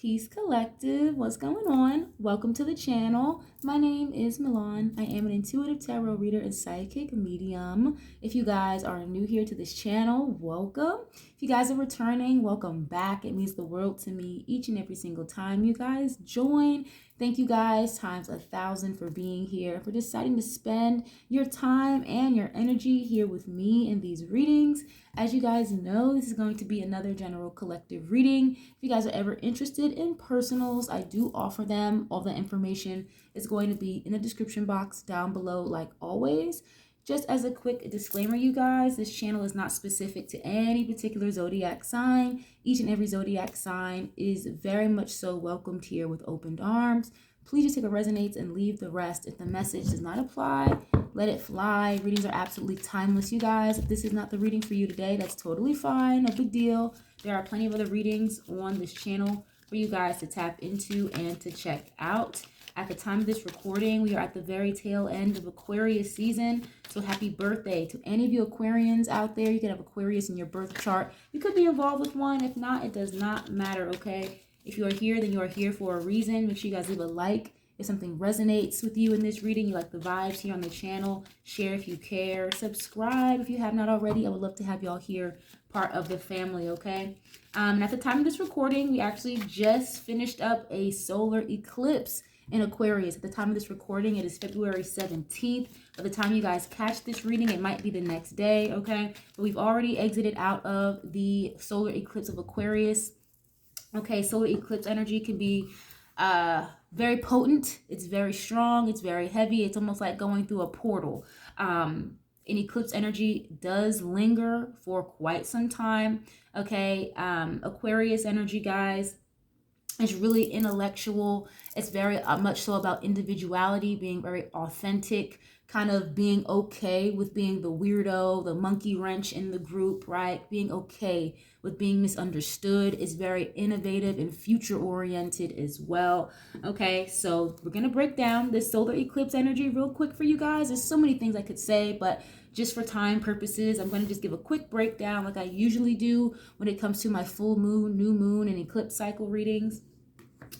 Peace Collective, what's going on? Welcome to the channel. My name is Milan. I am an intuitive tarot reader and psychic medium. If you guys are new here to this channel, welcome. If you guys are returning, welcome back. It means the world to me each and every single time you guys join. Thank you guys times 1,000 for being here, for deciding to spend your time and your energy here with me in these readings. As you guys know, this is going to be another general collective reading. If you guys are ever interested in personals, I do offer them. All the information is going to be in the description box down below, like always. Just as a quick disclaimer, you guys, this channel is not specific to any particular zodiac sign. Each and every zodiac sign is very much so welcomed here with opened arms. Please just take what resonates and leave the rest. If the message does not apply, let it fly. Readings are absolutely timeless, you guys. If this is not the reading for you today, that's totally fine. No big deal. There are plenty of other readings on this channel for you guys to tap into and to check out. At the time of this recording, we are at the very tail end of Aquarius season. So happy birthday to any of you Aquarians out there. You could have Aquarius in your birth chart. You could be involved with one. If not, it does not matter, okay? If you are here, then you are here for a reason. Make sure you guys leave a like if something resonates with you in this reading. You like the vibes here on the channel. Share if you care. Subscribe if you have not already. I would love to have y'all here, part of the family, okay? And at the time of this recording, we actually just finished up a solar eclipse in Aquarius. At the time of this recording, it is February 17th. By the time you guys catch this reading, it might be the next day, okay? But we've already exited out of the solar eclipse of Aquarius. Okay, solar eclipse energy can be very potent. It's very strong. It's very heavy. It's almost like going through a portal. And eclipse energy does linger for quite some time. Okay, Aquarius energy, guys, it's really intellectual. It's very much so about individuality, being very authentic, kind of being okay with being the weirdo, the monkey wrench in the group, right? Being okay with being misunderstood. Is very innovative and future oriented as well. Okay, so we're going to break down this solar eclipse energy real quick for you guys. There's so many things I could say, but just for time purposes, I'm going to just give a quick breakdown like I usually do when it comes to my full moon, new moon, and eclipse cycle readings.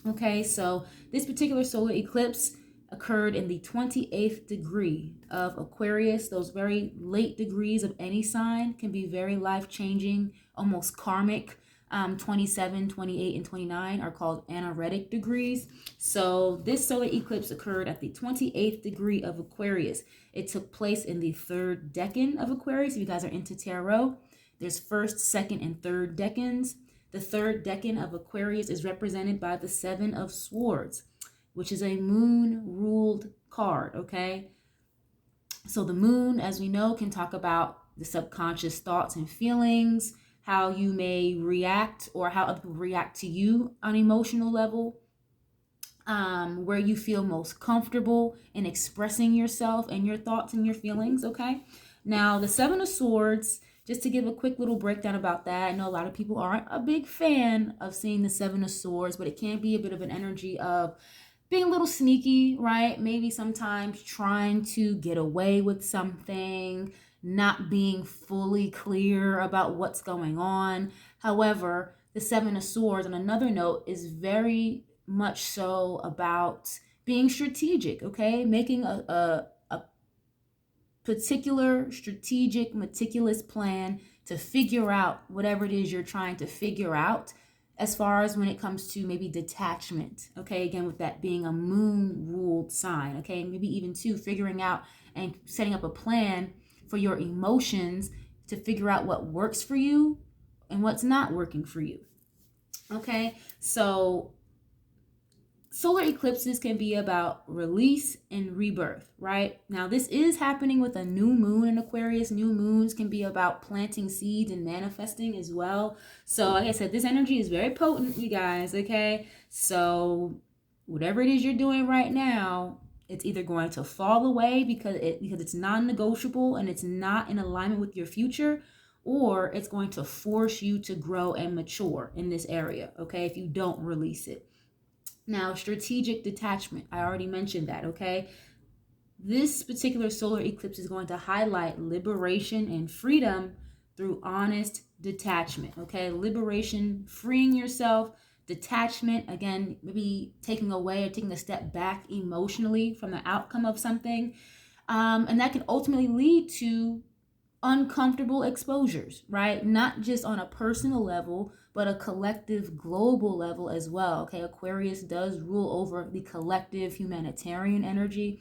Okay, so this particular solar eclipse occurred in the 28th degree of Aquarius. Those very late degrees of any sign can be very life-changing, almost karmic. 27, 28, and 29 are called anaretic degrees. So this solar eclipse occurred at the 28th degree of Aquarius. It took place in the third decan of Aquarius. If you guys are into tarot, there's first, second, and third decans. The third decan of Aquarius is represented by the Seven of Swords, which is a moon-ruled card, okay? So the moon, as we know, can talk about the subconscious thoughts and feelings, how you may react or how other people react to you on an emotional level, where you feel most comfortable in expressing yourself and your thoughts and your feelings, okay? Now, the Seven of Swords, just to give a quick little breakdown about that, I know a lot of people aren't a big fan of seeing the Seven of Swords, but it can be a bit of an energy of being a little sneaky, right? Maybe sometimes trying to get away with something, not being fully clear about what's going on. However, the Seven of Swords, on another note, is very much so about being strategic, okay? Making a particular strategic, meticulous plan to figure out whatever it is you're trying to figure out, as far as when it comes to maybe detachment, okay? Again, with that being a moon-ruled sign, okay? Maybe even too, figuring out and setting up a plan for your emotions to figure out what works for you and what's not working for you, okay? So solar eclipses can be about release and rebirth, right? Now, this is happening with a new moon in Aquarius. New moons can be about planting seeds and manifesting as well. So, like I said, this energy is very potent, you guys, okay? So, whatever it is you're doing right now, it's either going to fall away because it's non-negotiable and it's not in alignment with your future, or it's going to force you to grow and mature in this area, okay, if you don't release it. Now, strategic detachment, I already mentioned that, okay? This particular solar eclipse is going to highlight liberation and freedom through honest detachment, okay? Liberation, freeing yourself, detachment, again, maybe taking away or taking a step back emotionally from the outcome of something. And that can ultimately lead to uncomfortable exposures, right? Not just on a personal level, but a collective global level as well. Okay, Aquarius does rule over the collective humanitarian energy.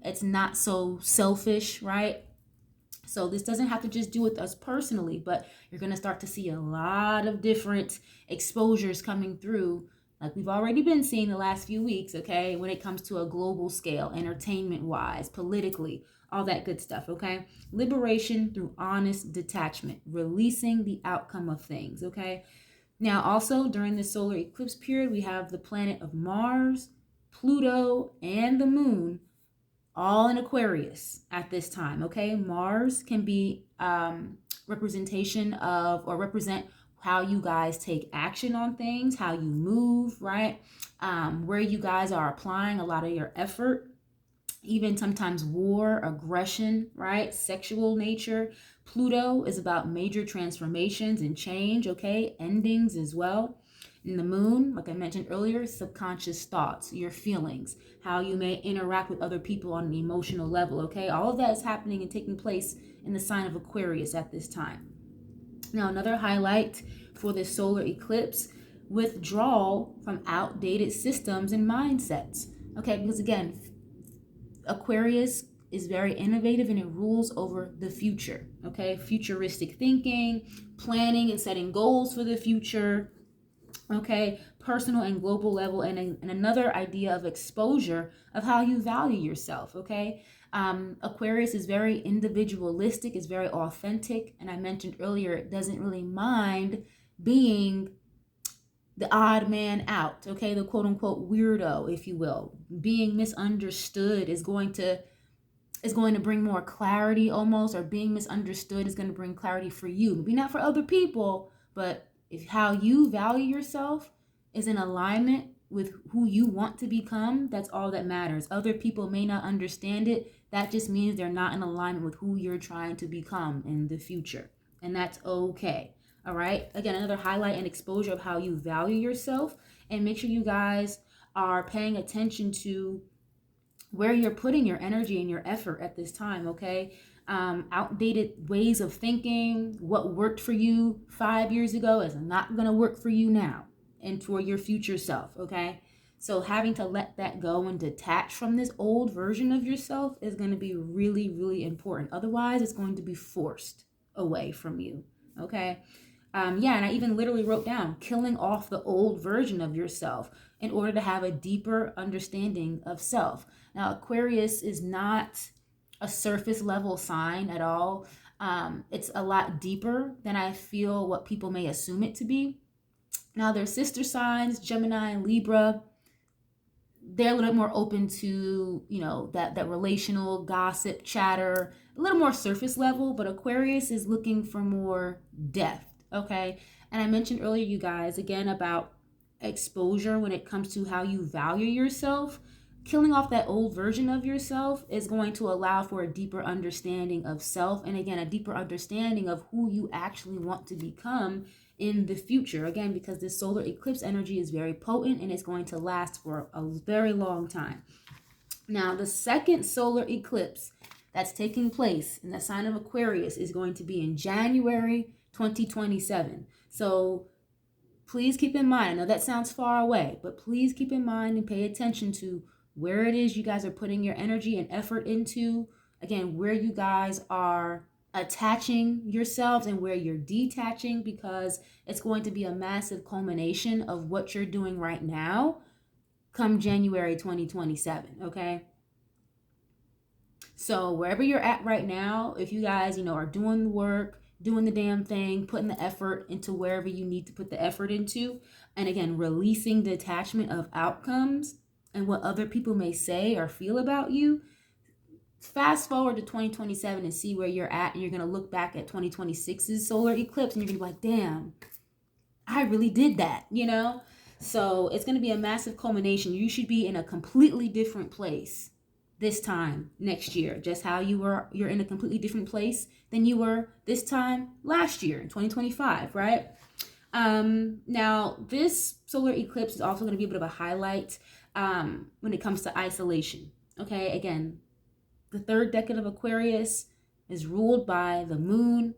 It's not so selfish, right? So this doesn't have to just do with us personally, but you're going to start to see a lot of different exposures coming through, like we've already been seeing the last few weeks, okay, when it comes to a global scale, entertainment wise, politically, all that good stuff, okay? Liberation through honest detachment, releasing the outcome of things, okay? Now, also during the solar eclipse period, we have the planet of Mars, Pluto, and the moon all in Aquarius at this time, okay? Mars can be representation of, or represent how you guys take action on things, how you move, right? Where you guys are applying a lot of your effort, even sometimes war, aggression, right? Sexual nature. Pluto is about major transformations and change, okay? Endings as well. In the moon, like I mentioned earlier, subconscious thoughts, your feelings, how you may interact with other people on an emotional level, okay? All of that is happening and taking place in the sign of Aquarius at this time. Now, another highlight for this solar eclipse, withdrawal from outdated systems and mindsets, okay? Because again, Aquarius is very innovative and it rules over the future, okay? Futuristic thinking, planning and setting goals for the future, okay? Personal and global level, and another idea of exposure of how you value yourself, okay? Aquarius is very individualistic, it's very authentic, and I mentioned earlier, it doesn't really mind being the odd man out, okay? The quote unquote weirdo, if you will. Being misunderstood is going to bring more clarity almost, or being misunderstood is going to bring clarity for you. Maybe not for other people, but if how you value yourself is in alignment with who you want to become, that's all that matters. Other people may not understand it. That just means they're not in alignment with who you're trying to become in the future. And that's okay. All right. Again, another highlight and exposure of how you value yourself. And make sure you guys are paying attention to where you're putting your energy and your effort at this time, okay? Outdated ways of thinking, what worked for you 5 years ago is not going to work for you now and for your future self, okay? So having to let that go and detach from this old version of yourself is going to be really, really important. Otherwise, it's going to be forced away from you, okay? And I even literally wrote down killing off the old version of yourself in order to have a deeper understanding of self. Now, Aquarius is not a surface level sign at all. It's a lot deeper than I feel what people may assume it to be. Now, their sister signs, Gemini and Libra, they're a little bit more open to, that relational gossip, chatter, a little more surface level, but Aquarius is looking for more depth, okay? And I mentioned earlier, you guys, again, about exposure when it comes to how you value yourself. Killing off that old version of yourself is going to allow for a deeper understanding of self, and again, a deeper understanding of who you actually want to become in the future. Again, because this solar eclipse energy is very potent and it's going to last for a very long time. Now, the second solar eclipse that's taking place in the sign of Aquarius is going to be in January 2027. So please keep in mind, I know that sounds far away, but please keep in mind and pay attention to where it is you guys are putting your energy and effort into. Again, where you guys are attaching yourselves and where you're detaching, because it's going to be a massive culmination of what you're doing right now come January 2027, okay? So wherever you're at right now, if you guys, are doing the work, doing the damn thing, putting the effort into wherever you need to put the effort into, and again, releasing the attachment of outcomes and what other people may say or feel about you, fast forward to 2027 and see where you're at, and you're going to look back at 2026's solar eclipse and you're going to be like, damn, I really did that, So it's going to be a massive culmination. You should be in a completely different place this time next year. Just how you're in a completely different place than you were this time last year in 2025, right? Now this solar eclipse is also going to be a bit of a highlight when it comes to isolation. Okay, again, the third decade of Aquarius is ruled by the moon.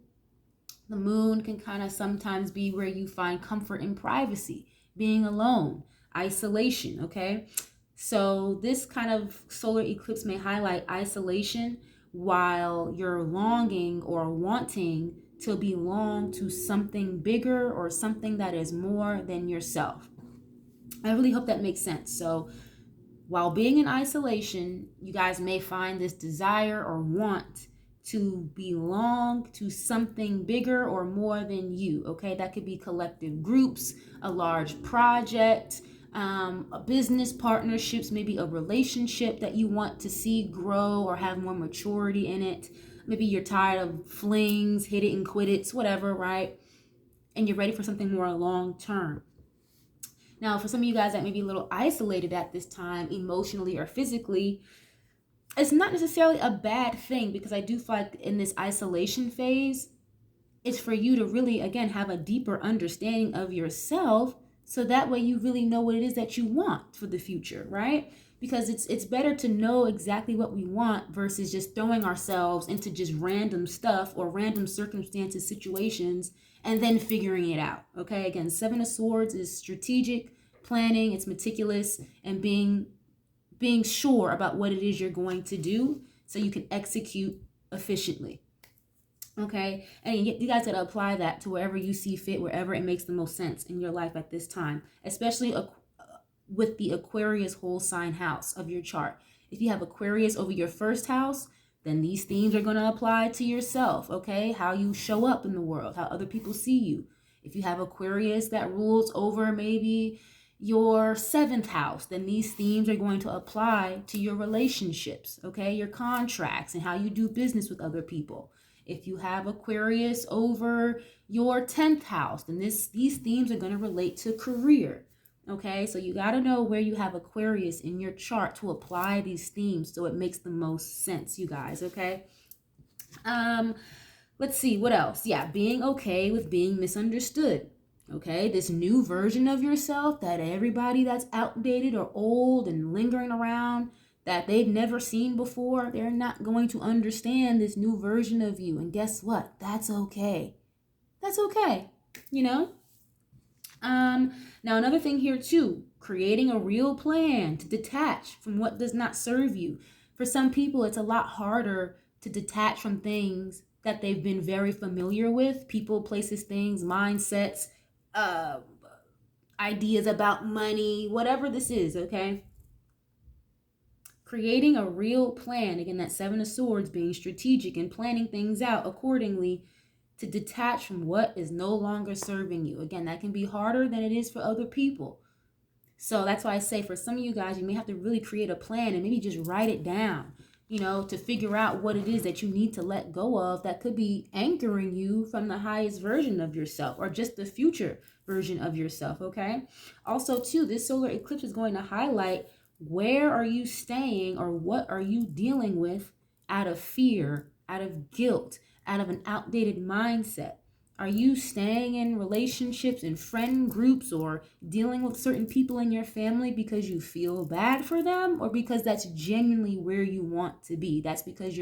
The moon can kind of sometimes be where you find comfort in privacy, being alone, isolation, okay? So this kind of solar eclipse may highlight isolation while you're longing or wanting to belong to something bigger or something that is more than yourself. I really hope that makes sense. So while being in isolation, you guys may find this desire or want to belong to something bigger or more than you. Okay, that could be collective groups, a large project, a business partnerships, maybe a relationship that you want to see grow or have more maturity in it. Maybe you're tired of flings, hit it and quit it, whatever, right? And you're ready for something more long term. Now, for some of you guys that may be a little isolated at this time, emotionally or physically, it's not necessarily a bad thing, because I do feel like in this isolation phase, it's for you to really, again, have a deeper understanding of yourself, so that way you really know what it is that you want for the future, right? Because it's better to know exactly what we want versus just throwing ourselves into just random stuff or random circumstances, situations, and then figuring it out. Okay, again, Seven of Swords is strategic planning, it's meticulous, and being sure about what it is you're going to do so you can execute efficiently. Okay, and you guys got to apply that to wherever you see fit, wherever it makes the most sense in your life at this time, especially with the Aquarius whole sign house of your chart. If you have Aquarius over your first house, then these themes are going to apply to yourself. Okay, how you show up in the world, how other people see you. If you have Aquarius that rules over maybe your seventh house, then these themes are going to apply to your relationships, okay, your contracts, and how you do business with other people. If you have Aquarius over your 10th house, then these themes are going to relate to career. Okay, so you got to know where you have Aquarius in your chart to apply these themes so it makes the most sense, you guys, okay? Let's see, what else? Yeah, being okay with being misunderstood. Okay, this new version of yourself that everybody that's outdated or old and lingering around that they've never seen before, they're not going to understand this new version of you. And guess what? That's okay. That's okay, you know? Now another thing here too, creating a real plan to detach from what does not serve you. For some people, it's a lot harder to detach from things that they've been very familiar with, people, places, things, mindsets, uh, ideas about money, whatever this is, okay? Creating a real plan, again, that Seven of Swords, being strategic and planning things out accordingly to detach from what is no longer serving you. Again, that can be harder than it is for other people. So that's why I say for some of you guys, you may have to really create a plan and maybe just write it down, to figure out what it is that you need to let go of that could be anchoring you from the highest version of yourself or just the future version of yourself, okay? Also, too, this solar eclipse is going to highlight where are you staying or what are you dealing with out of fear, out of guilt, out of an outdated mindset. Are you staying in relationships and friend groups or dealing with certain people in your family because you feel bad for them, or because that's genuinely where you want to be? That's because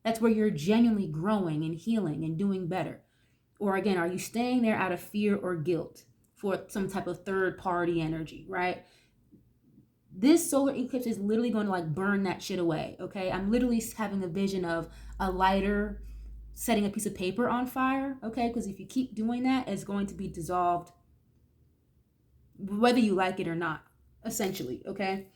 that's where you're genuinely growing and healing and doing better. Or again, are you staying there out of fear or guilt for some type of third party energy, right? This solar eclipse is literally going to like burn that shit away, okay? I'm literally having a vision of a lighter setting a piece of paper on fire, okay? Because if you keep doing that, it's going to be dissolved whether you like it or not, essentially, okay?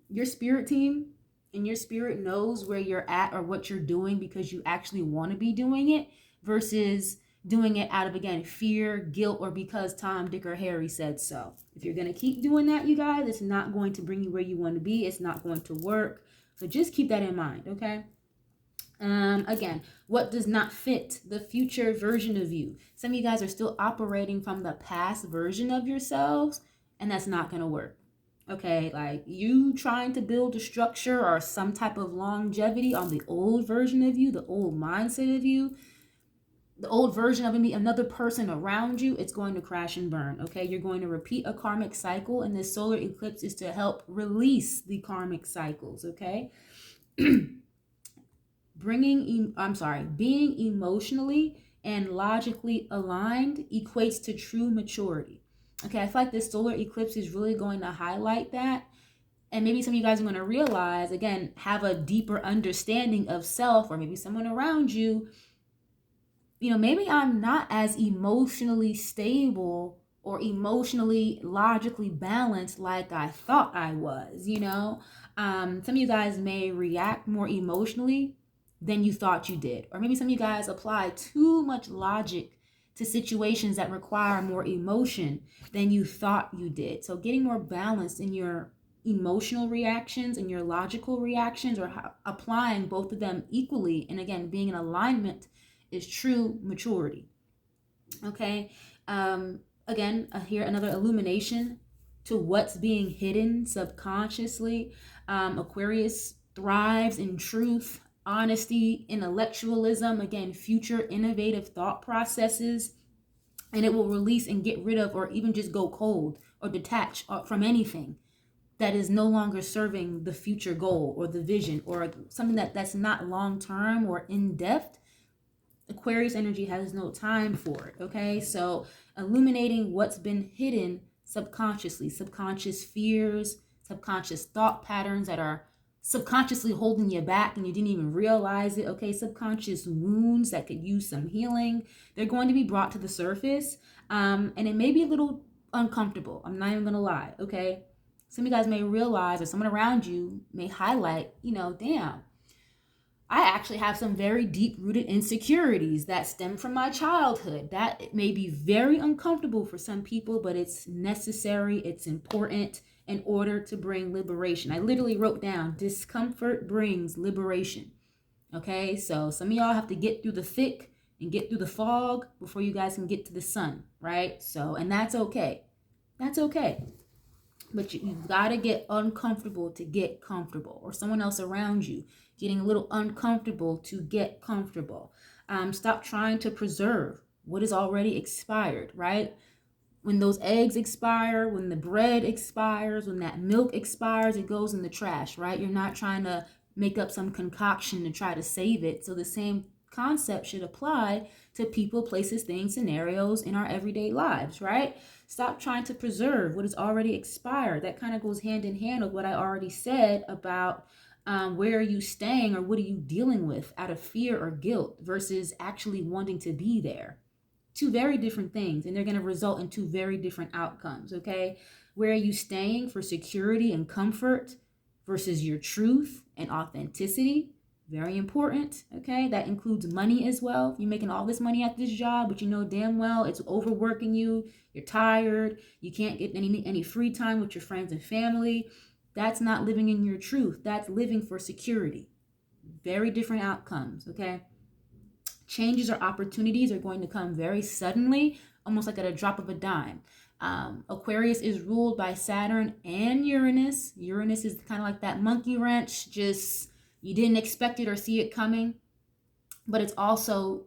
Your spirit team and your spirit knows where you're at or what you're doing because you actually want to be doing it versus doing it out of, again, fear, guilt, or because Tom, Dick, or Harry said so. If you're going to keep doing that, you guys, it's not going to bring you where you want to be. It's not going to work. So just keep that in mind, okay? Again, what does not fit the future version of you? Some of you guys are still operating from the past version of yourselves, and that's not going to work. Okay, like you trying to build a structure or some type of longevity on the old version of you, the old mindset of you, the old version of another person around you, it's going to crash and burn. Okay, you're going to repeat a karmic cycle, and this solar eclipse is to help release the karmic cycles. Okay, being emotionally and logically aligned equates to true maturity. Okay, I feel like this solar eclipse is really going to highlight that. And maybe some of you guys are going to realize, again, have a deeper understanding of self, or maybe someone around you, maybe I'm not as emotionally stable or emotionally logically balanced like I thought I was. Some of you guys may react more emotionally than you thought you did. Or maybe some of you guys apply too much logic to situations that require more emotion than you thought you did. So getting more balanced in your emotional reactions and your logical reactions, or applying both of them equally, and again, being in alignment, is true maturity. Okay. Again, here another illumination to what's being hidden subconsciously. Aquarius thrives in truth, honesty, intellectualism, again, future innovative thought processes, and it will release and get rid of, or even just go cold or detach from anything that is no longer serving the future goal or the vision, or something that's not long term or in depth. Aquarius energy has no time for it. Okay, so illuminating what's been hidden subconsciously, subconscious fears, subconscious thought patterns that are subconsciously holding you back and you didn't even realize it. Okay, subconscious wounds that could use some healing, they're going to be brought to the surface, and it may be a little uncomfortable. I'm not even gonna lie. Okay, some of you guys may realize, or someone around you may highlight, damn, I actually have some very deep rooted insecurities that stem from my childhood. That it may be very uncomfortable for some people, but it's necessary, it's important in order to bring liberation. I literally wrote down, discomfort brings liberation. Okay, so some of y'all have to get through the thick and get through the fog before you guys can get to the sun, right? So, and that's okay. That's okay. But you've got to get uncomfortable to get comfortable, or someone else around you getting a little uncomfortable to get comfortable. Stop trying to preserve what is already expired, right? When those eggs expire, when the bread expires, when that milk expires, it goes in the trash, right? You're not trying to make up some concoction to try to save it. So the same concept should apply to people, places, things, scenarios in our everyday lives, right? Stop trying to preserve what is already expired. That kind of goes hand in hand with what I already said about where are you staying, or what are you dealing with out of fear or guilt versus actually wanting to be there. Two very different things, and they're going to result in two very different outcomes. Okay, where are you staying for security and comfort versus your truth and authenticity? Very important. Okay, that includes money as well. If you're making all this money at this job, but you know damn well it's overworking you, you're tired, you can't get any free time with your friends and family, that's not living in your truth. That's living for security. Very different outcomes. Okay, changes or opportunities are going to come very suddenly, almost like at a drop of a dime. Aquarius is ruled by Saturn and Uranus. Uranus is kind of like that monkey wrench, just you didn't expect it or see it coming. But it's also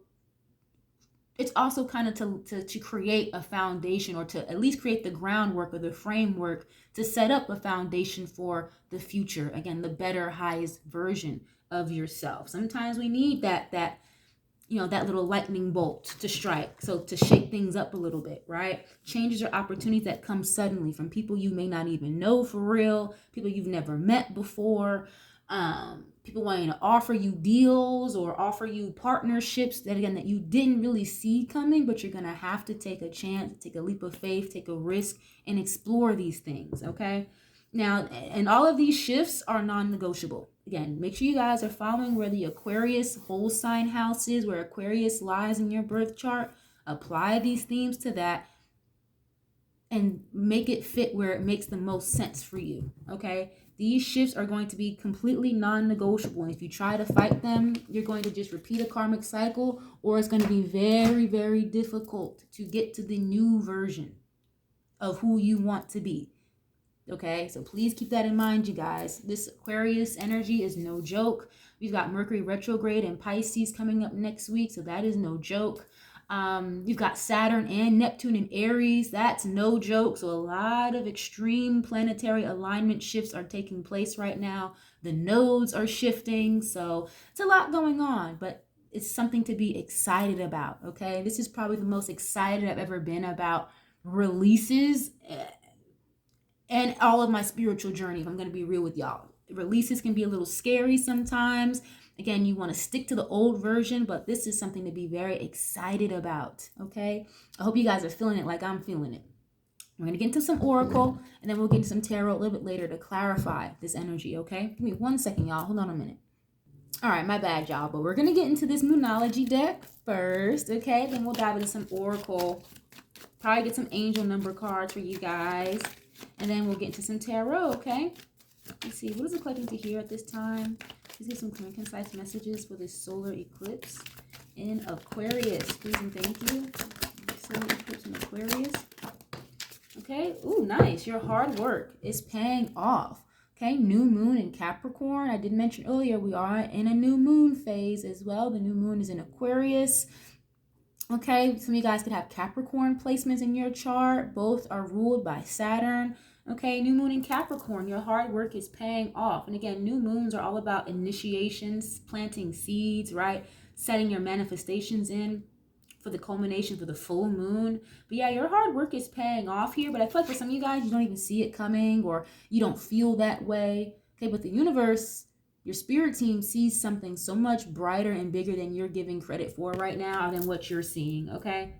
kind of to create a foundation, or to at least create the groundwork or the framework to set up a foundation for the future. Again, the better, highest version of yourself. Sometimes we need that little lightning bolt to strike, so to shake things up a little bit, right? Changes or opportunities that come suddenly from people you may not even know for real, people you've never met before, people wanting to offer you deals or offer you partnerships that you didn't really see coming, but you're gonna have to take a chance, take a leap of faith, take a risk, and explore these things. Okay, now, and all of these shifts are non-negotiable. Again, make sure you guys are following where the Aquarius whole sign house is, where Aquarius lies in your birth chart. Apply these themes to that and make it fit where it makes the most sense for you. Okay, these shifts are going to be completely non-negotiable, and if you try to fight them, you're going to just repeat a karmic cycle, or it's going to be very, very difficult to get to the new version of who you want to be. Okay, so please keep that in mind, you guys. This Aquarius energy is no joke. We've got Mercury retrograde and Pisces coming up next week, so that is no joke. You've got Saturn and Neptune in Aries. That's no joke. So a lot of extreme planetary alignment shifts are taking place right now. The nodes are shifting. So it's a lot going on, but it's something to be excited about. Okay, this is probably the most excited I've ever been about releases and all of my spiritual journey, if I'm going to be real with y'all. Releases can be a little scary sometimes. Again, you want to stick to the old version, but this is something to be very excited about, okay? I hope you guys are feeling it like I'm feeling it. We're going to get into some oracle, and then we'll get into some tarot a little bit later to clarify this energy, okay? Give me 1 second, y'all. Hold on a minute. All right, my bad, y'all, but we're going to get into this Moonology deck first, okay? Then we'll dive into some oracle. Probably get some angel number cards for you guys. And then we'll get into some tarot, okay? Let's see, what is it collecting to hear at this time? Let's get some clear and concise messages for this solar eclipse in Aquarius. Please and thank you. Solar eclipse in Aquarius. Okay, ooh, nice. Your hard work is paying off. Okay, new moon in Capricorn. I did mention earlier we are in a new moon phase as well. The new moon is in Aquarius. Okay, some of you guys could have Capricorn placements in your chart. Both are ruled by Saturn. Okay, new moon in Capricorn. Your hard work is paying off. And again, new moons are all about initiations, planting seeds, right? Setting your manifestations in for the culmination for the full moon. But yeah, your hard work is paying off here. But I feel like for some of you guys, you don't even see it coming or you don't feel that way. Okay, but the universe, your spirit team sees something so much brighter and bigger than you're giving credit for right now than what you're seeing, okay?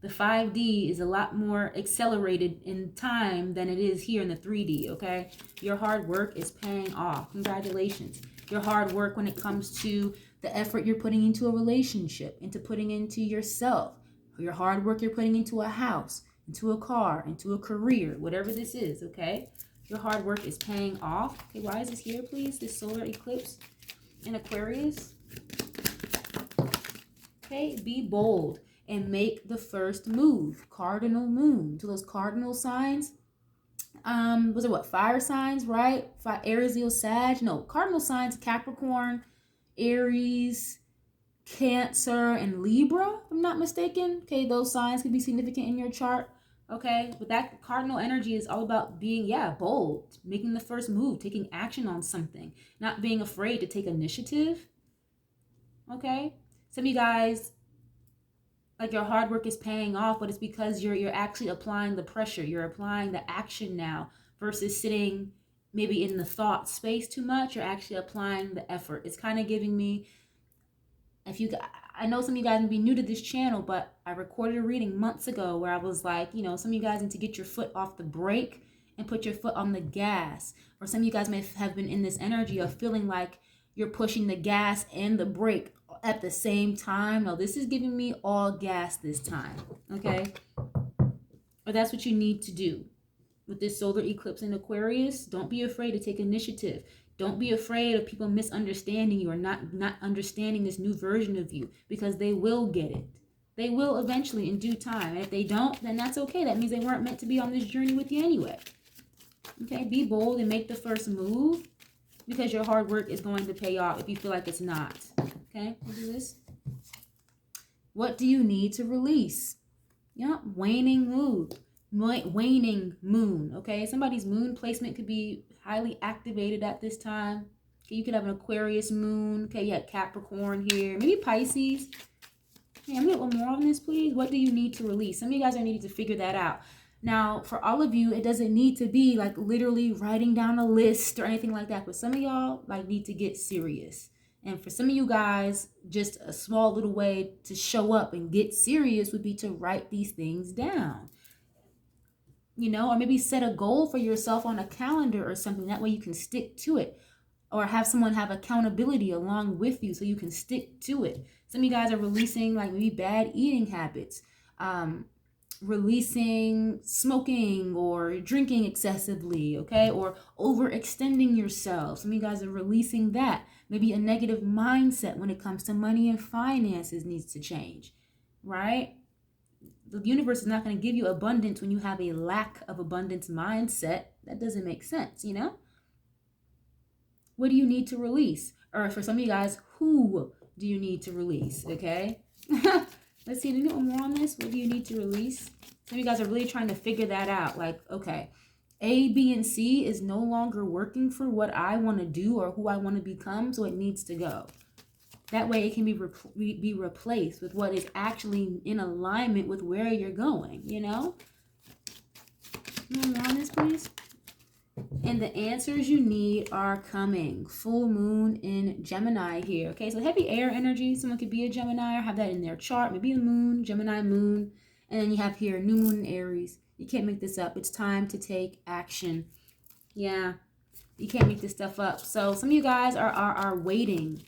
The 5D is a lot more accelerated in time than it is here in the 3D, okay? Your hard work is paying off. Congratulations. Your hard work when it comes to the effort you're putting into a relationship, into putting into yourself, your hard work you're putting into a house, into a car, into a career, whatever this is, okay? Your hard work is paying off. Okay, why is this here, please? This solar eclipse in Aquarius. Okay, be bold and make the first move. Cardinal moon. To those cardinal signs. Was it what? Fire signs, right? Aries, Leo, Sag. No, cardinal signs, Capricorn, Aries, Cancer, and Libra, if I'm not mistaken. Okay, those signs can be significant in your chart. Okay, but that cardinal energy is all about being, bold, making the first move, taking action on something, not being afraid to take initiative. Okay, some of you guys, like your hard work is paying off, but it's because you're actually applying the pressure, you're applying the action now versus sitting maybe in the thought space too much. You're actually applying the effort. It's kind of giving me, I know some of you guys may be new to this channel, but I recorded a reading months ago where I was like, some of you guys need to get your foot off the brake and put your foot on the gas. Or some of you guys may have been in this energy of feeling like you're pushing the gas and the brake at the same time. No, this is giving me all gas this time, okay? Or that's what you need to do. With this solar eclipse in Aquarius, don't be afraid to take initiative. Don't be afraid of people misunderstanding you or not understanding this new version of you, because they will get it. They will eventually in due time. And if they don't, then that's okay. That means they weren't meant to be on this journey with you anyway. Okay, be bold and make the first move, because your hard work is going to pay off if you feel like it's not. Okay, what is this? What do you need to release? Yeah, waning mood. Waning moon. Okay, somebody's moon placement could be highly activated at this time. Okay, you could have an Aquarius moon. Okay, you had Capricorn here, maybe Pisces. Okay, I'm gonna get one more on this, please. What do you need to release? Some of you guys are needing to figure that out. Now, for all of you, it doesn't need to be like literally writing down a list or anything like that. But some of y'all like need to get serious. And for some of you guys, just a small little way to show up and get serious would be to write these things down. Or maybe set a goal for yourself on a calendar or something. That way you can stick to it. Or have someone have accountability along with you so you can stick to it. Some of you guys are releasing like maybe bad eating habits. Releasing smoking or drinking excessively, okay? Or overextending yourself. Some of you guys are releasing that. Maybe a negative mindset when it comes to money and finances needs to change, right? The universe is not going to give you abundance when you have a lack of abundance mindset. That doesn't make sense, you know? What do you need to release? Or for some of you guys, who do you need to release? Okay. Let's see. Do you get more on this? What do you need to release? Some of you guys are really trying to figure that out. Like, okay, A, B, and C is no longer working for what I want to do or who I want to become, so it needs to go. That way it can be replaced with what is actually in alignment with where you're going, you know? More on this, please. And the answers you need are coming. Full moon in Gemini here. Okay, so heavy air energy. Someone could be a Gemini or have that in their chart. Maybe a moon, Gemini moon. And then you have here new moon in Aries. You can't make this up. It's time to take action. Yeah, you can't make this stuff up. So some of you guys are waiting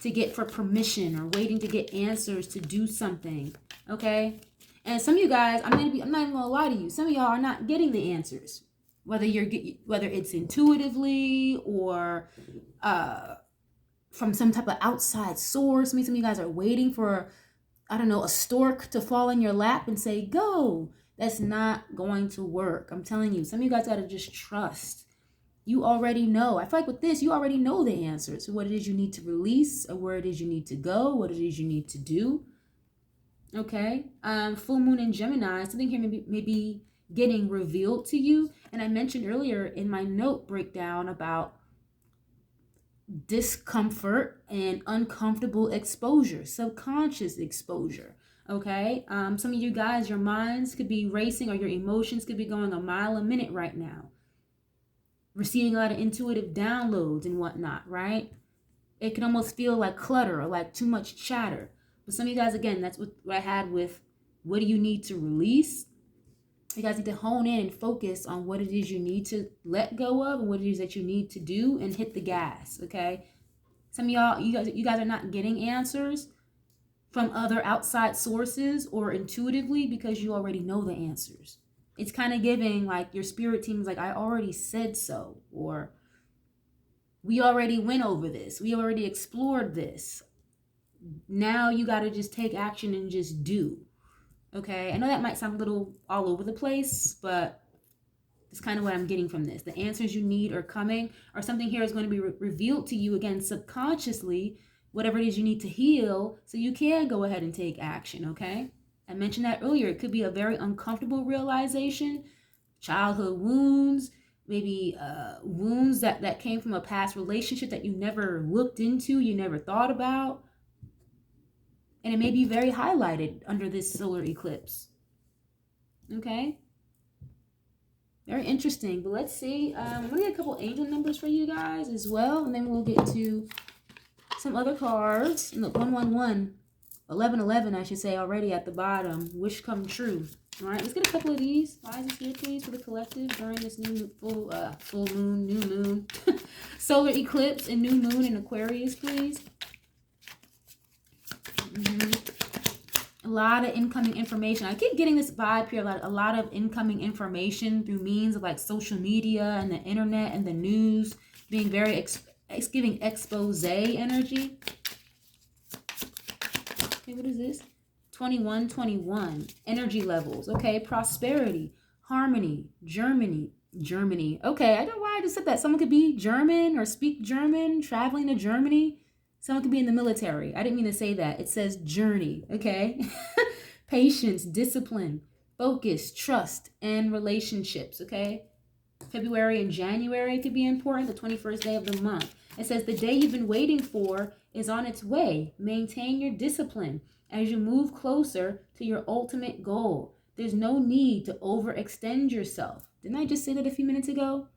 to get for permission or waiting to get answers to do something. Okay? And some of you guys, I'm not even gonna lie to you. Some of y'all are not getting the answers. Whether it's intuitively or from some type of outside source. I mean, some of you guys are waiting for, I don't know, a stork to fall in your lap and say, go. That's not going to work. I'm telling you, some of you guys got to just trust. You already know. I feel like with this, you already know the answers. So what it is you need to release, or where it is you need to go, what it is you need to do. Okay. Full moon in Gemini, something here may be getting revealed to you. And I mentioned earlier in my note breakdown about discomfort and uncomfortable exposure, subconscious exposure. Okay. Some of you guys, your minds could be racing or your emotions could be going a mile a minute right now. Receiving a lot of intuitive downloads and whatnot, right? It can almost feel like clutter or like too much chatter. But some of you guys, again, that's what I had with what do you need to release? You guys need to hone in and focus on what it is you need to let go of and what it is that you need to do and hit the gas, okay? Some of y'all, you guys are not getting answers from other outside sources or intuitively because you already know the answers. It's kind of giving like your spirit team is like, I already said so, or we already went over this. We already explored this. Now you got to just take action and just do. Okay, I know that might sound a little all over the place, but it's kind of what I'm getting from this. The answers you need are coming, or something here is going to be revealed to you again subconsciously, whatever it is you need to heal, so you can go ahead and take action, okay? I mentioned that earlier. It could be a very uncomfortable realization, childhood wounds, maybe wounds that came from a past relationship that you never looked into, you never thought about. And it may be very highlighted under this solar eclipse. Okay? Very interesting. But let's see. I'm going to get a couple angel numbers for you guys as well. And then we'll get to some other cards. And look, 111, 1111, I should say, already at the bottom. Wish come true. All right, let's get a couple of these. Why is this here, please, for the collective during this new full moon, new moon, solar eclipse, and new moon in Aquarius, please. A lot of incoming information. I keep getting this vibe here, a lot of incoming information through means of like social media and the internet and the news, being very giving expose energy. Okay, what is this? 2121 energy levels. Okay, prosperity, harmony, Germany. Okay, I don't know why I just said that. Someone could be German or speak German, traveling to Germany. Someone could be in the military. I didn't mean to say that. It says journey, okay? Patience, discipline, focus, trust, and relationships, okay? February and January could be important, the 21st day of the month. It says the day you've been waiting for is on its way. Maintain your discipline as you move closer to your ultimate goal. There's no need to overextend yourself. Didn't I just say that a few minutes ago?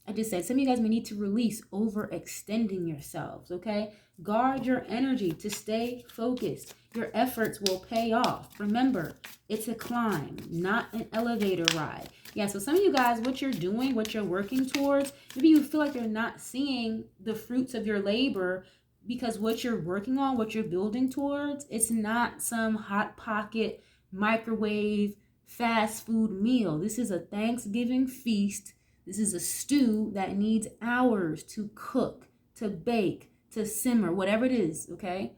I just said some of you guys may need to release overextending yourselves, okay? Guard your energy to stay focused. Your efforts will pay off. Remember, it's a climb, not an elevator ride. Yeah, so some of you guys, what you're doing, what you're working towards, maybe you feel like you're not seeing the fruits of your labor because what you're working on, what you're building towards, it's not some hot pocket, microwave, fast food meal. This is a Thanksgiving feast. This is a stew that needs hours to cook, to bake, to simmer, whatever it is, okay?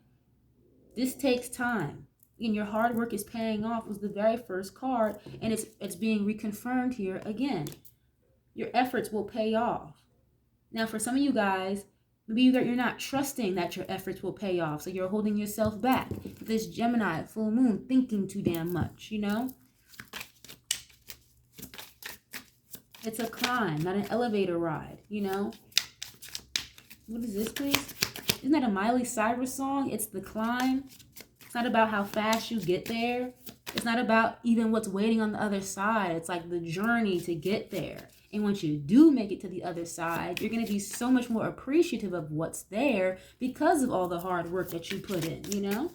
This takes time. And your hard work is paying off was the very first card, and it's being reconfirmed here again. Your efforts will pay off. Now, for some of you guys, maybe you're not trusting that your efforts will pay off, so you're holding yourself back. This Gemini full moon, thinking too damn much, you know? It's a climb, not an elevator ride, you know? What is this, please? Isn't that a Miley Cyrus song? It's the climb. It's not about how fast you get there. It's not about even what's waiting on the other side. It's like the journey to get there. And once you do make it to the other side, you're going to be so much more appreciative of what's there because of all the hard work that you put in, you know?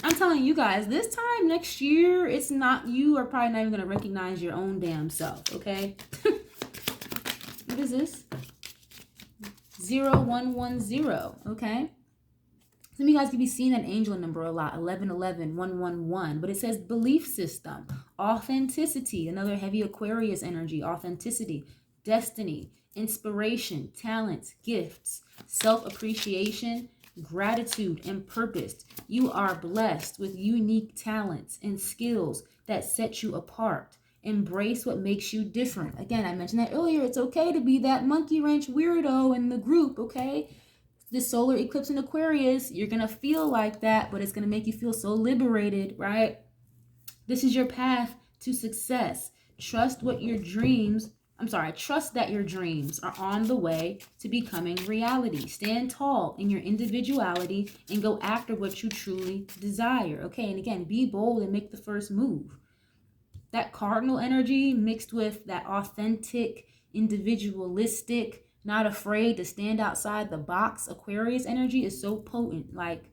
I'm telling you guys, this time next year, it's not, you are probably not even going to recognize your own damn self, okay? What is this? 0110, okay? Some of you guys could be seeing that angel number a lot, 1111, 111, but it says belief system, authenticity, another heavy Aquarius energy, authenticity, destiny, inspiration, talents, gifts, self-appreciation, gratitude, and purpose. You are blessed with unique talents and skills that set you apart. Embrace what makes you different. Again, I mentioned that earlier. It's okay to be that monkey wrench weirdo in the group, okay? This solar eclipse in Aquarius, you're going to feel like that, but it's going to make you feel so liberated, right? This is your path to success. Trust that your dreams are on the way to becoming reality. Stand tall in your individuality and go after what you truly desire, okay? And again, be bold and make the first move. That cardinal energy mixed with that authentic, individualistic, not afraid to stand outside the box Aquarius energy is so potent. Like,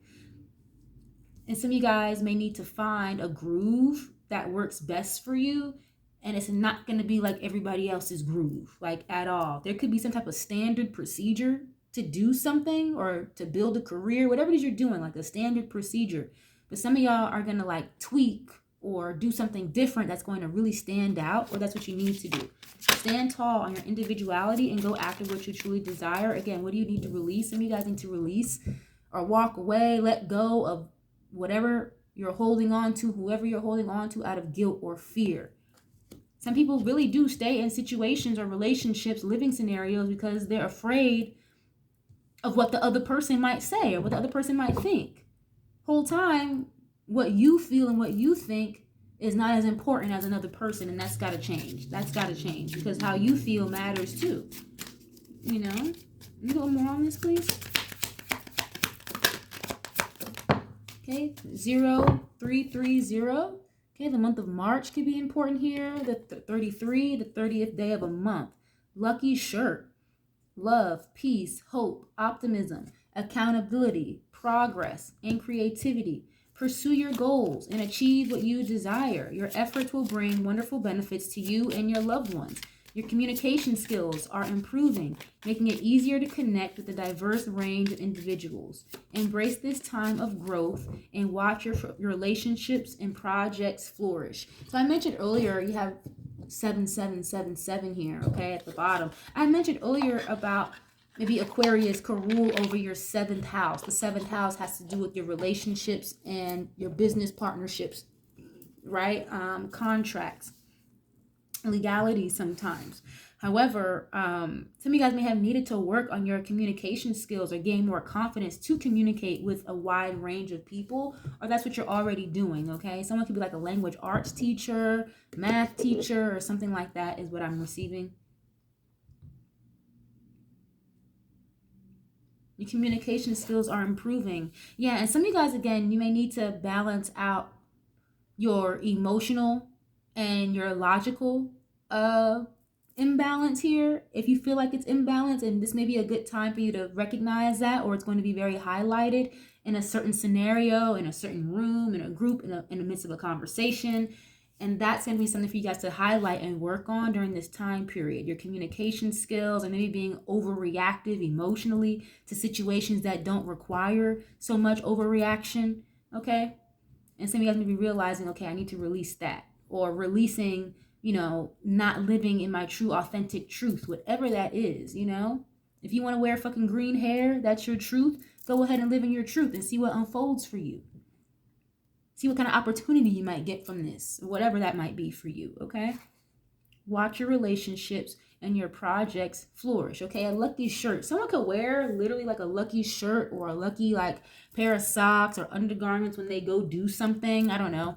and some of you guys may need to find a groove that works best for you, and it's not going to be like everybody else's groove, like at all. There could be some type of standard procedure to do something or to build a career, whatever it is you're doing, like a standard procedure. But some of y'all are going to like tweak or do something different that's going to really stand out, or that's what you need to do. Stand tall on your individuality and go after what you truly desire. Again, what do you need to release? Some of you guys need to release or walk away, let go of whatever you're holding on to, whoever you're holding on to out of guilt or fear. Some people really do stay in situations or relationships, living scenarios, because they're afraid of what the other person might say or what the other person might think. Whole time, what you feel and what you think is not as important as another person, and that's got to change. That's got to change, because how you feel matters too. You know? You go more on this, please. Okay, 0330. Okay, the month of March could be important here. The 33, the 30th day of a month. Lucky shirt. Love, peace, hope, optimism, accountability, progress, and creativity. Pursue your goals and achieve what you desire. Your efforts will bring wonderful benefits to you and your loved ones. Your communication skills are improving, making it easier to connect with a diverse range of individuals. Embrace this time of growth and watch your relationships and projects flourish. So I mentioned earlier you have 7777 here, okay, at the bottom. I mentioned earlier about maybe Aquarius could rule over your 7th house. The 7th house has to do with your relationships and your business partnerships, right? Contracts, legality sometimes. However, some of you guys may have needed to work on your communication skills or gain more confidence to communicate with a wide range of people, or that's what you're already doing, okay? Someone could be like a language arts teacher, math teacher, or something like that is what I'm receiving. Your communication skills are improving. Yeah, and some of you guys, again, you may need to balance out your emotional and your logical imbalance here. If you feel like it's imbalanced, and this may be a good time for you to recognize that, or it's going to be very highlighted in a certain scenario, in a certain room, in a group, in the midst of a conversation. And that's going to be something for you guys to highlight and work on during this time period. Your communication skills, and maybe being overreactive emotionally to situations that don't require so much overreaction, okay? And some of you guys may be realizing, okay, I need to release that. Or releasing, you know, not living in my true, authentic truth, whatever that is, you know? If you want to wear fucking green hair, that's your truth. Go ahead and live in your truth and see what unfolds for you. See what kind of opportunity you might get from this, whatever that might be for you, okay? Watch your relationships and your projects flourish, okay? A lucky shirt. Someone could wear literally like a lucky shirt or a lucky like pair of socks or undergarments when they go do something. I don't know.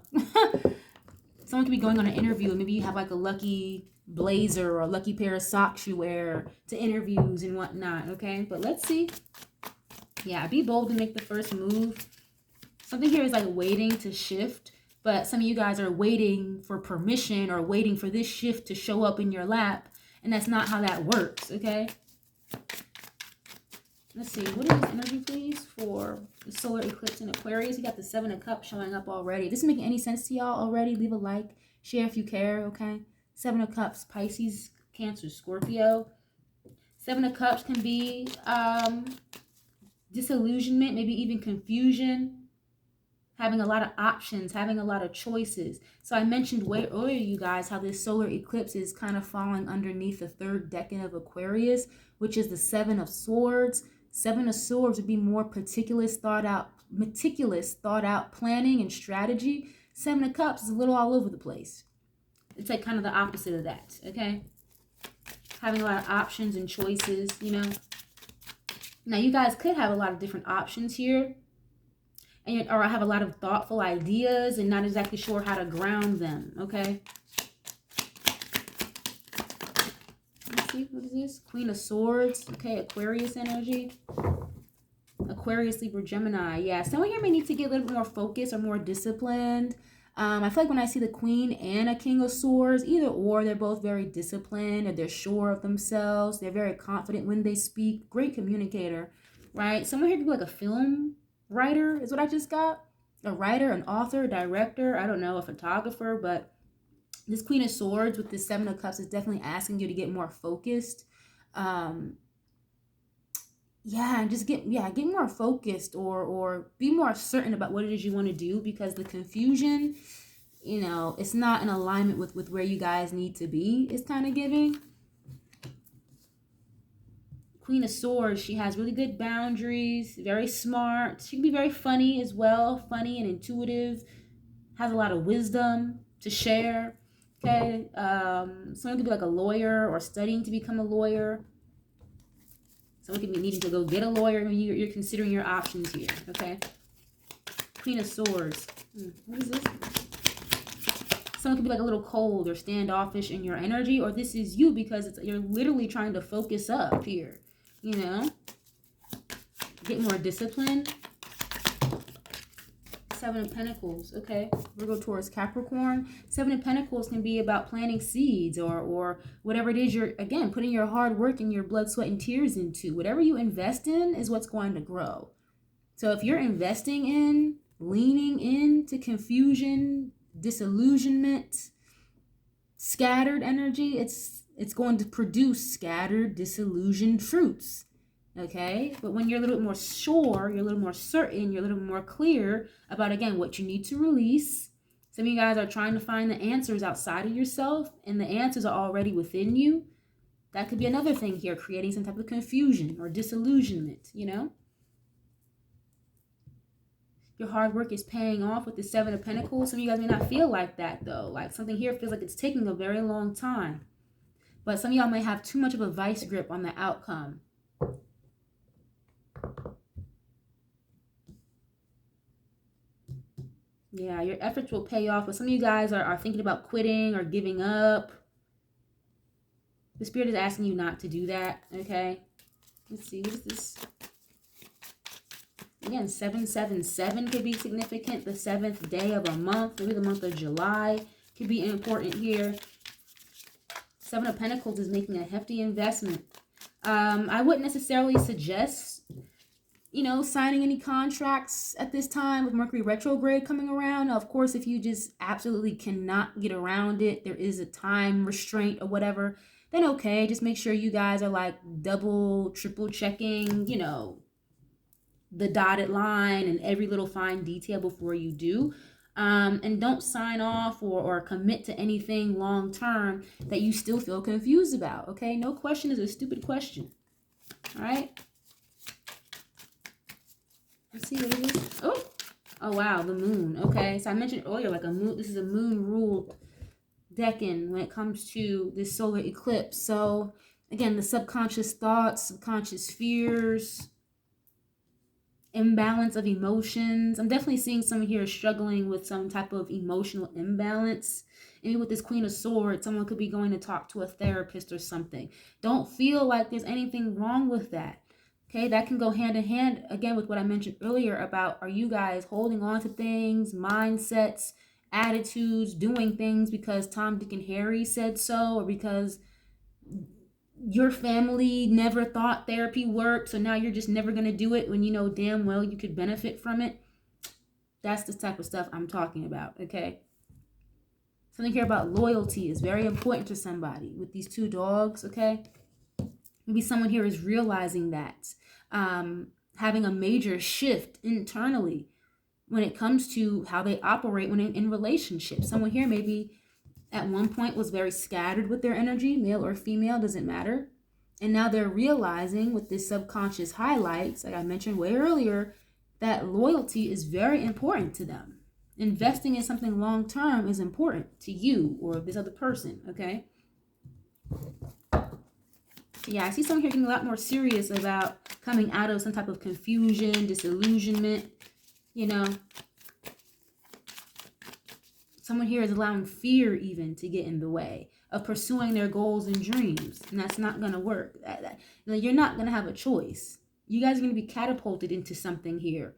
Someone could be going on an interview and maybe you have like a lucky blazer or a lucky pair of socks you wear to interviews and whatnot, okay? But let's see. Yeah, be bold to make the first move. Something here is like waiting to shift, but some of you guys are waiting for permission or waiting for this shift to show up in your lap, and that's not how that works, okay? Let's see, what is this energy, please, for the solar eclipse in Aquarius? You got the Seven of Cups showing up already. If this is making any sense to y'all already, leave a like, share if you care, okay? Seven of Cups, Pisces, Cancer, Scorpio. Seven of Cups can be disillusionment, maybe even confusion, having a lot of options, having a lot of choices. So I mentioned way earlier, you guys, how this solar eclipse is kind of falling underneath the third decan of Aquarius, which is the Seven of Swords. Seven of Swords would be more meticulous, thought out planning and strategy. Seven of Cups is a little all over the place. It's like kind of the opposite of that, okay? Having a lot of options and choices, you know. Now, you guys could have a lot of different options here, or have a lot of thoughtful ideas and not exactly sure how to ground them, okay? Let's see, what is this? Queen of Swords, okay, Aquarius energy. Aquarius, Libra, Gemini. Yeah, someone here may need to get a little bit more focused or more disciplined. I feel like when I see the Queen and a King of Swords, either or, they're both very disciplined, or they're sure of themselves. They're very confident when they speak. Great communicator, right? Someone here could be like a film writer is what I just got. A writer, an author, a director, I don't know, a photographer. But this Queen of Swords with this Seven of Cups is definitely asking you to get more focused. Yeah, and just get more focused or be more certain about what it is you want to do, because the confusion, you know, it's not in alignment with where you guys need to be. It's kind of giving. Queen of Swords, she has really good boundaries, very smart. She can be very funny as well, funny and intuitive, has a lot of wisdom to share, okay? Someone could be like a lawyer or studying to become a lawyer. Someone could be needing to go get a lawyer. Maybe you're considering your options here, okay? Queen of Swords. What is this? Someone could be like a little cold or standoffish in your energy, or this is you because you're literally trying to focus up here, you know? Get more disciplined. Seven of Pentacles, okay? Virgo, Taurus, Capricorn. Seven of Pentacles can be about planting seeds or whatever it is you're, again, putting your hard work and your blood, sweat, and tears into. Whatever you invest in is what's going to grow. So if you're investing in, leaning into confusion, disillusionment, scattered energy, it's going to produce scattered, disillusioned fruits. Okay, but when you're a little bit more sure, you're a little more certain, you're a little more clear about, again, what you need to release. Some of you guys are trying to find the answers outside of yourself, and the answers are already within you. That could be another thing here, creating some type of confusion or disillusionment, you know? Your hard work is paying off with the Seven of Pentacles. Some of you guys may not feel like that, though. Like something here feels like it's taking a very long time. But some of y'all may have too much of a vice grip on the outcome. Yeah, your efforts will pay off, but some of you guys are thinking about quitting or giving up. The Spirit is asking you not to do that, okay? Let's see, what is this? Again, 777 could be significant. The 7th day of a month, maybe the month of July, could be important here. Seven of Pentacles is making a hefty investment. I wouldn't necessarily suggest, you know, signing any contracts at this time with Mercury retrograde coming around. Now, of course, if you just absolutely cannot get around it, there is a time restraint or whatever, then okay, just make sure you guys are like double, triple checking, you know, the dotted line and every little fine detail before you do. And don't sign off or commit to anything long term that you still feel confused about, okay? No question is a stupid question, all right? Let's see, what is this? Oh, Oh, wow, the moon. Okay, so I mentioned earlier, like a moon, this is a moon-ruled decan when it comes to this solar eclipse. So, again, the subconscious thoughts, subconscious fears, imbalance of emotions. I'm definitely seeing someone here struggling with some type of emotional imbalance. Maybe with this Queen of Swords, someone could be going to talk to a therapist or something. Don't feel like there's anything wrong with that. Okay, that can go hand in hand, again, with what I mentioned earlier about, are you guys holding on to things, mindsets, attitudes, doing things because Tom, Dick, and Harry said so, or because your family never thought therapy worked, so now you're just never going to do it when you know damn well you could benefit from it? That's the type of stuff I'm talking about, okay? Something here about loyalty is very important to somebody with these two dogs, okay? Maybe someone here is realizing that, having a major shift internally when it comes to how they operate when in relationships. Someone here maybe at one point was very scattered with their energy, male or female, doesn't matter. And now they're realizing with this subconscious highlights, like I mentioned way earlier, that loyalty is very important to them. Investing in something long term is important to you or this other person, okay? Yeah, I see someone here getting a lot more serious about coming out of some type of confusion, disillusionment, you know. Someone here is allowing fear even to get in the way of pursuing their goals and dreams. And that's not going to work. You're not going to have a choice. You guys are going to be catapulted into something here.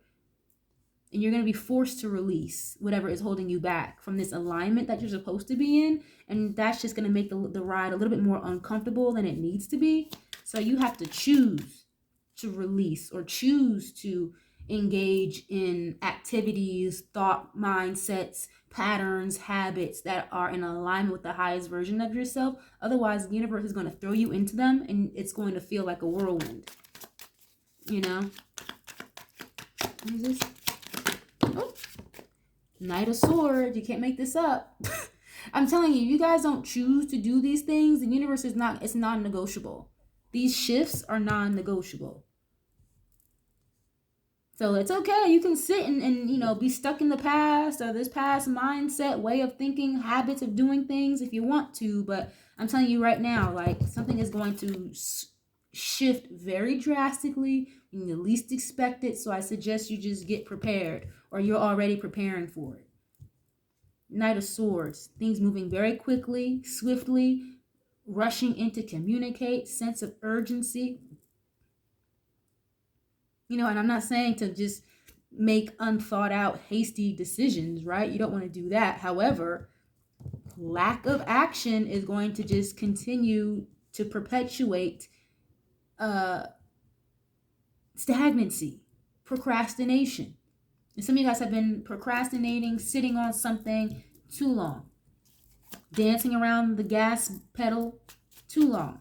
And you're going to be forced to release whatever is holding you back from this alignment that you're supposed to be in. And that's just going to make the ride a little bit more uncomfortable than it needs to be. So you have to choose to release or choose to engage in activities, thought, mindsets, patterns, habits that are in alignment with the highest version of yourself. Otherwise, the universe is going to throw you into them and it's going to feel like a whirlwind. You know? What is this? Oh, Knight of Swords. You can't make this up. I'm telling you, you guys don't choose to do these things. The universe is not, it's non-negotiable. These shifts are non-negotiable. So it's okay. You can sit and you know, be stuck in the past or this past mindset, way of thinking, habits of doing things if you want to. But I'm telling you right now, like, something is going to shift very drastically when you least expect it. So I suggest you just get prepared, or you're already preparing for it. Knight of Swords. Things moving very quickly, swiftly, rushing in to communicate, sense of urgency. You know, and I'm not saying to just make unthought out, hasty decisions, right? You don't want to do that. However, lack of action is going to just continue to perpetuate stagnancy, procrastination. And some of you guys have been procrastinating, sitting on something too long, dancing around the gas pedal too long.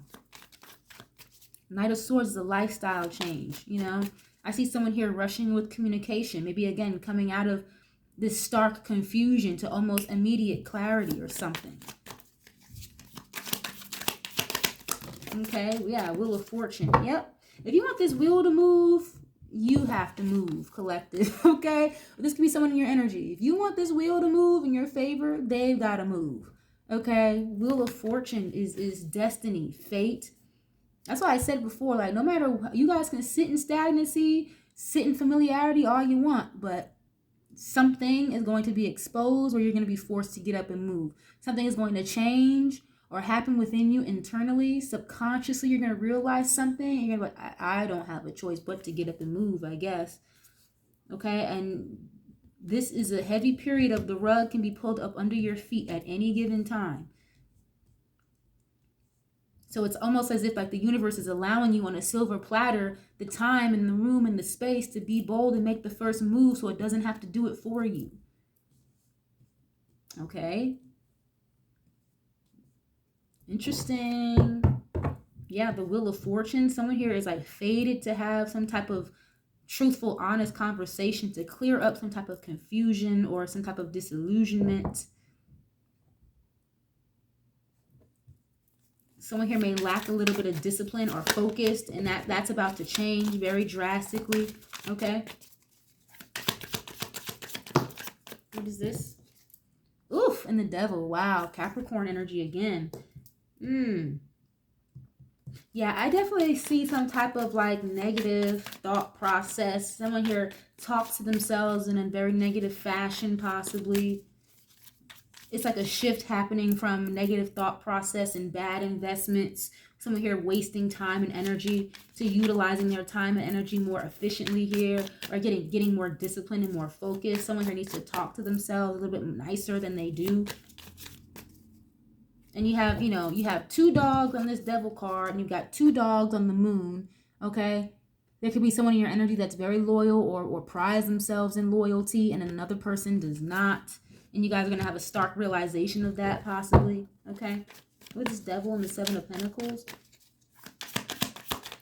Knight of Swords is a lifestyle change, you know. I see someone here rushing with communication, maybe again coming out of this stark confusion to almost immediate clarity or something. Okay, yeah, Wheel of Fortune. Yep. If you want this wheel to move, you have to move, collective, okay? This could be someone in your energy. If you want this wheel to move in your favor, they've got to move, okay? Wheel of Fortune is destiny, fate. That's why I said before, like, no matter, you guys can sit in stagnancy, sit in familiarity all you want, but something is going to be exposed or you're going to be forced to get up and move. Something is going to change or happen within you internally. Subconsciously, you're going to realize something. And you're going to be like, I don't have a choice but to get up and move, I guess. Okay, and this is a heavy period of the rug can be pulled up under your feet at any given time. So it's almost as if like the universe is allowing you on a silver platter the time and the room and the space to be bold and make the first move so it doesn't have to do it for you. Okay. Interesting. Yeah, the Wheel of Fortune. Someone here is like fated to have some type of truthful, honest conversation to clear up some type of confusion or some type of disillusionment. Someone here may lack a little bit of discipline or focused, and that's about to change very drastically, okay? What is this? Oof, and the devil. Wow, Capricorn energy again. Yeah, I definitely see some type of like negative thought process. Someone here talks to themselves in a very negative fashion, possibly. It's like a shift happening from negative thought process and bad investments. Someone here wasting time and energy to utilizing their time and energy more efficiently here, or getting more disciplined and more focused. Someone here needs to talk to themselves a little bit nicer than they do. And you have, you have 2 dogs on this devil card, and you've got 2 dogs on the moon, okay? There could be someone in your energy that's very loyal or prides themselves in loyalty, and another person does not. And you guys are going to have a stark realization of that, possibly, okay? What is this devil and the 7 of Pentacles?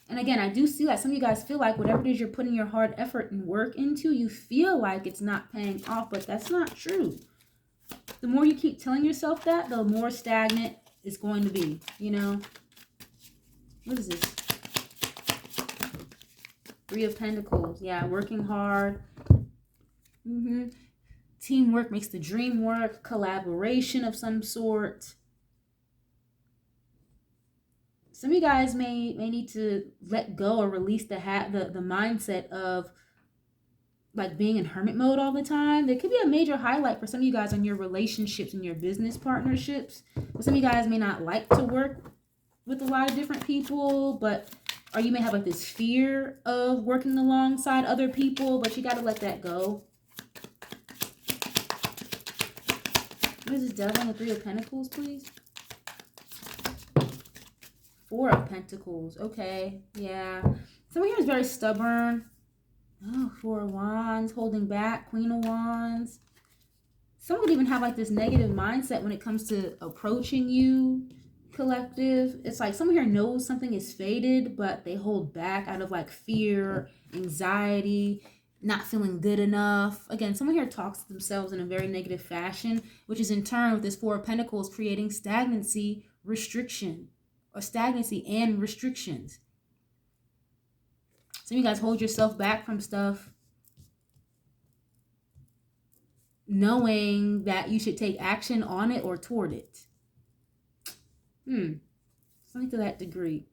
And again, I do see that some of you guys feel like whatever it is you're putting your hard effort and work into, you feel like it's not paying off, but that's not true. The more you keep telling yourself that, the more stagnant it's going to be, What is this? 3 of Pentacles. Yeah, working hard. Teamwork makes the dream work. Collaboration of some sort. Some of you guys may need to let go or release the mindset of like being in hermit mode all the time. There could be a major highlight for some of you guys on your relationships and your business partnerships. But some of you guys may not like to work with a lot of different people, or you may have like this fear of working alongside other people, but you got to let that go. What is this devil on the 3 of Pentacles, please? 4 of Pentacles. Okay, yeah. Someone here is very stubborn. Oh, 4 of Wands, holding back, Queen of Wands. Some would even have like this negative mindset when it comes to approaching you, collective. It's like someone here knows something is fated, but they hold back out of like fear, anxiety, not feeling good enough. Again, someone here talks to themselves in a very negative fashion, which is in turn with this 4 of Pentacles creating stagnancy, restriction, or stagnancy and restrictions. Some of you guys hold yourself back from stuff knowing that you should take action on it or toward it. Something to that degree.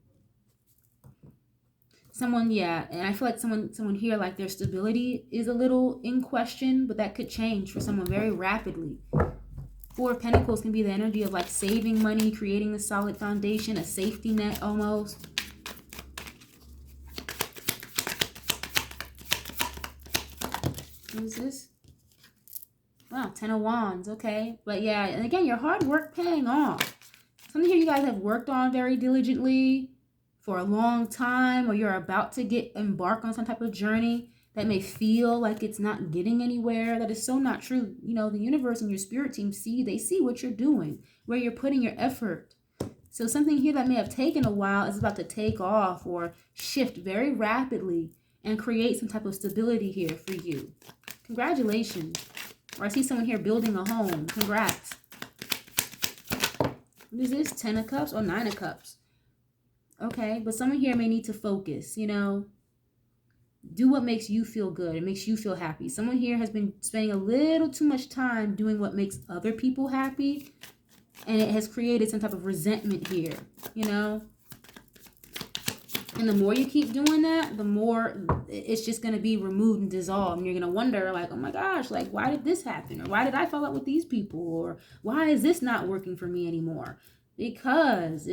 Someone, yeah, and I feel like someone here, like their stability is a little in question, but that could change for someone very rapidly. 4 of Pentacles can be the energy of like saving money, creating a solid foundation, a safety net almost. What is this? Wow, 10 of Wands, okay. But yeah, and again, your hard work paying off. Something here you guys have worked on very diligently for a long time, or you're about to embark on some type of journey that may feel like it's not getting anywhere. That is so not true. The universe and your spirit team they see what you're doing, where you're putting your effort. So something here that may have taken a while is about to take off or shift very rapidly and create some type of stability here for you. Congratulations. Or I see someone here building a home. Congrats. What is this? 10 of Cups or 9 of Cups? Okay, but someone here may need to focus, do what makes you feel good. It makes you feel happy. Someone here has been spending a little too much time doing what makes other people happy, and it has created some type of resentment here, And the more you keep doing that, the more it's just going to be removed and dissolved. And you're going to wonder, like, oh my gosh, like, why did this happen? Or why did I fall out with these people? Or why is this not working for me anymore? Because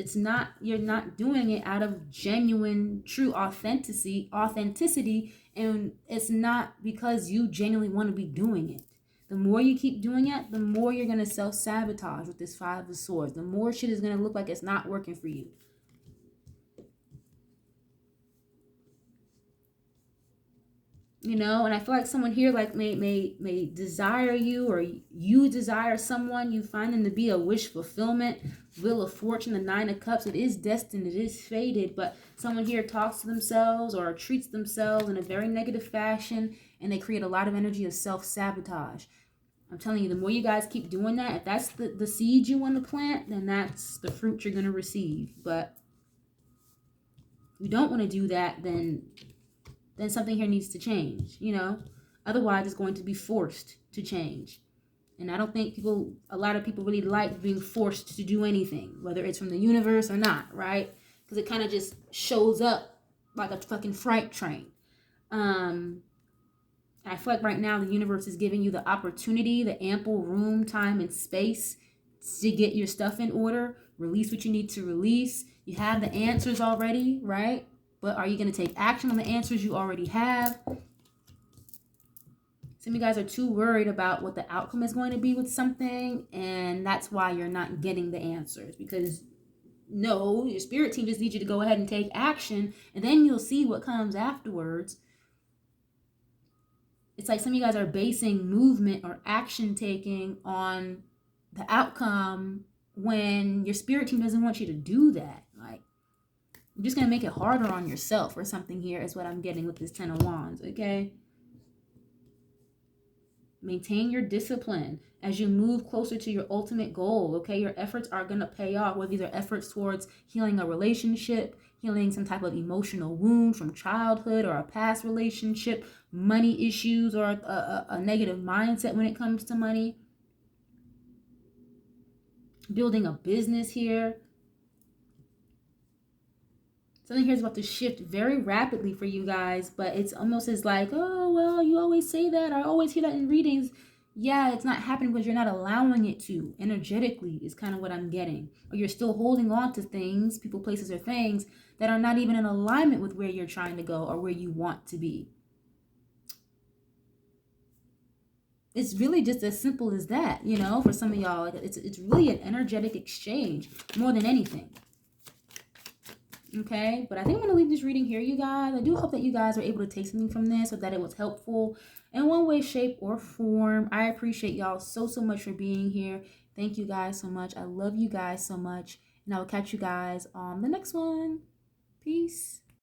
you're not doing it out of genuine, true authenticity. And it's not because you genuinely want to be doing it. The more you keep doing it, the more you're going to self-sabotage with this 5 of Swords. The more shit is going to look like it's not working for you. And I feel like someone here like may desire you, or you desire someone. You find them to be a wish fulfillment. Wheel of Fortune, the 9 of Cups. It is destined. It is fated. But someone here talks to themselves or treats themselves in a very negative fashion, and they create a lot of energy of self-sabotage. I'm telling you, the more you guys keep doing that, if that's the seed you want to plant, then that's the fruit you're going to receive. But if you don't want to do that, then something here needs to change, Otherwise, it's going to be forced to change. And I don't think a lot of people really like being forced to do anything, whether it's from the universe or not, right? Because it kind of just shows up like a fucking freight train. I feel like right now the universe is giving you the opportunity, the ample room, time, and space to get your stuff in order, release what you need to release. You have the answers already, right? But are you going to take action on the answers you already have? Some of you guys are too worried about what the outcome is going to be with something, and that's why you're not getting the answers. Because no, your spirit team just needs you to go ahead and take action, and then you'll see what comes afterwards. It's like some of you guys are basing movement or action taking on the outcome when your spirit team doesn't want you to do that. Like, you're just going to make it harder on yourself or something here is what I'm getting with this 10 of Wands, okay? Maintain your discipline as you move closer to your ultimate goal, okay? Your efforts are going to pay off, whether these are efforts towards healing a relationship, healing some type of emotional wound from childhood or a past relationship, money issues, or a negative mindset when it comes to money. Building a business here. Something here is about to shift very rapidly for you guys, but it's almost as like, oh, well, you always say that. I always hear that in readings. Yeah, it's not happening because you're not allowing it to. Energetically is kind of what I'm getting. Or you're still holding on to things, people, places, or things that are not even in alignment with where you're trying to go or where you want to be. It's really just as simple as that, you know, for some of y'all. It's really an energetic exchange more than anything. Okay, but I think I'm going to leave this reading here, you guys. I do hope that you guys were able to take something from this or that it was helpful in one way, shape, or form. I appreciate y'all so much for being here. Thank you guys so much. I love you guys so much. And I will catch you guys on the next one. Peace.